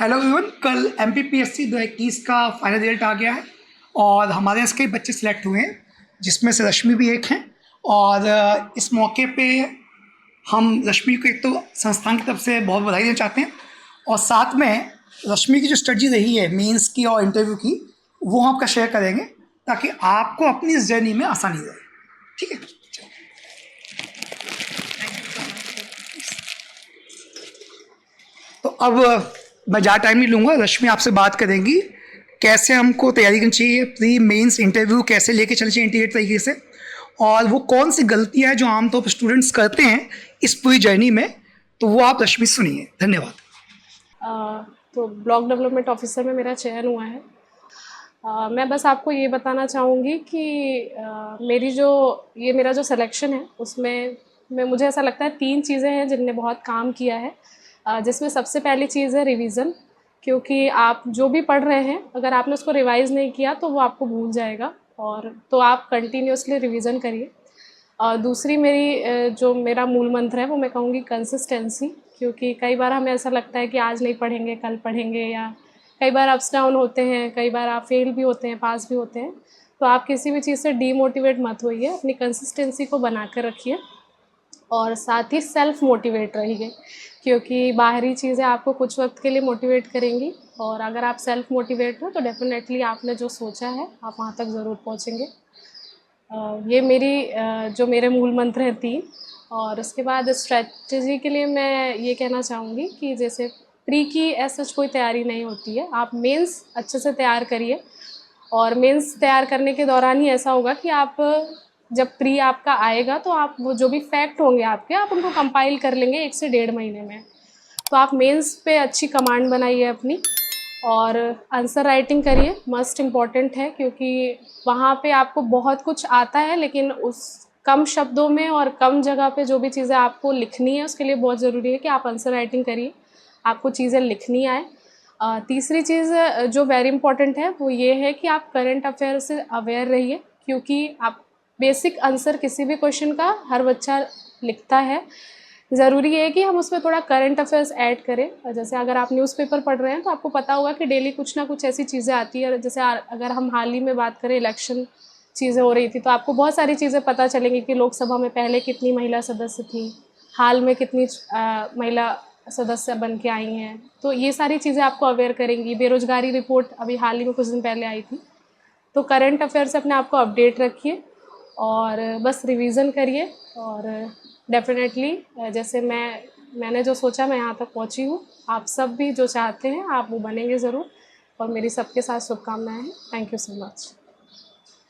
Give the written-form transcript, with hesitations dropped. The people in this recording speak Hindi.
हेलो एवरीवन, कल एमपीपीएससी 2021 का फाइनल रिजल्ट आ गया है और हमारे यहाँ से कई बच्चे सिलेक्ट हुए हैं, जिसमें से रश्मि भी एक हैं। और इस मौके पे हम रश्मि को एक तो संस्थान की तरफ से बहुत बधाई देना चाहते हैं और साथ में रश्मि की जो स्ट्रेटजी रही है मेंस की और इंटरव्यू की, वो हम आपका शेयर करेंगे ताकि आपको अपनी इस जर्नी में आसानी रहे। ठीक है, तो अब मैं ज़्यादा टाइम नहीं लूँगा, रश्मि आपसे बात करेंगी कैसे हमको तैयारी करनी चाहिए, प्री मेंस इंटरव्यू कैसे लेके चलना चाहिए इंटीग्रेट तरीके से, और वो कौन सी गलतियाँ हैं जो आमतौर पर स्टूडेंट्स करते हैं इस पूरी जर्नी में। तो वो आप रश्मि सुनिए। धन्यवाद। तो ब्लॉक डेवलपमेंट ऑफिसर में मेरा चयन हुआ है। मैं बस आपको ये बताना चाहूँगी कि मेरा जो सिलेक्शन है उसमें मुझे ऐसा लगता है 3 चीज़ें हैं जिनने बहुत काम किया है। जिसमें सबसे पहली चीज़ है रिवीज़न, क्योंकि आप जो भी पढ़ रहे हैं अगर आपने उसको रिवाइज़ नहीं किया तो वो आपको भूल जाएगा, और तो आप कंटिन्यूअसली रिवीज़न करिए। दूसरी जो मेरा मूल मंत्र है वो मैं कहूँगी कंसिस्टेंसी, क्योंकि कई बार हमें ऐसा लगता है कि आज नहीं पढ़ेंगे कल पढ़ेंगे, या कई बार अप्स डाउन होते हैं, कई बार आप फेल भी होते हैं पास भी होते हैं। तो आप किसी भी चीज़ से डीमोटिवेट मत होइए, अपनी कंसिस्टेंसी को बना कर रखिए और साथ ही सेल्फ मोटिवेट रहिए, क्योंकि बाहरी चीज़ें आपको कुछ वक्त के लिए मोटिवेट करेंगी, और अगर आप सेल्फ मोटिवेट हो तो डेफिनेटली आपने जो सोचा है आप वहाँ तक ज़रूर पहुँचेंगे। ये जो मेरे मूल मंत्र हैं 3। और उसके बाद स्ट्रेटजी के लिए मैं ये कहना चाहूँगी कि जैसे प्री की ऐसा कोई तैयारी नहीं होती है, आप मेंस अच्छे से तैयार करिए, और मेंस तैयार करने के दौरान ही ऐसा होगा कि आप जब प्री आपका आएगा तो आप वो जो भी फैक्ट होंगे आपके, आप उनको कंपाइल कर लेंगे 1 से 1.5 महीने में। तो आप मेंस पे अच्छी कमांड बनाइए अपनी, और आंसर राइटिंग करिए, मस्ट इम्पॉर्टेंट है, क्योंकि वहाँ पे आपको बहुत कुछ आता है लेकिन उस कम शब्दों में और कम जगह पे जो भी चीज़ें आपको लिखनी है उसके लिए बहुत ज़रूरी है कि आप आंसर राइटिंग करिए, आपको चीज़ें लिखनी आए। तीसरी चीज़ जो वेरी इंपॉर्टेंट है वो ये है कि आप करंट अफेयर से अवेयर रहिए, क्योंकि आप बेसिक आंसर किसी भी क्वेश्चन का हर बच्चा लिखता है। ज़रूरी है कि हम उसमें थोड़ा करंट अफेयर्स ऐड करें। जैसे अगर आप न्यूज़पेपर पढ़ रहे हैं तो आपको पता होगा कि डेली कुछ ना कुछ ऐसी चीज़ें आती है। जैसे अगर हम हाल ही में बात करें, इलेक्शन चीज़ें हो रही थी, तो आपको बहुत सारी चीज़ें पता चलेंगी कि लोकसभा में पहले कितनी महिला सदस्य थी, हाल में कितनी महिला सदस्य बन के आई हैं। तो ये सारी चीज़ें आपको अवेयर करेंगी। बेरोज़गारी रिपोर्ट अभी हाल ही में कुछ दिन पहले आई थी। तो करंट अफेयर से अपने आप को अपडेट रखिए और बस रिवीज़न करिए, और डेफ़िनेटली जैसे मैंने जो सोचा मैं यहाँ तक पहुँची हूँ। आप सब भी जो चाहते हैं आप वो बनेंगे ज़रूर, और मेरी सबके साथ शुभकामनाएँ हैं। Thank you so much.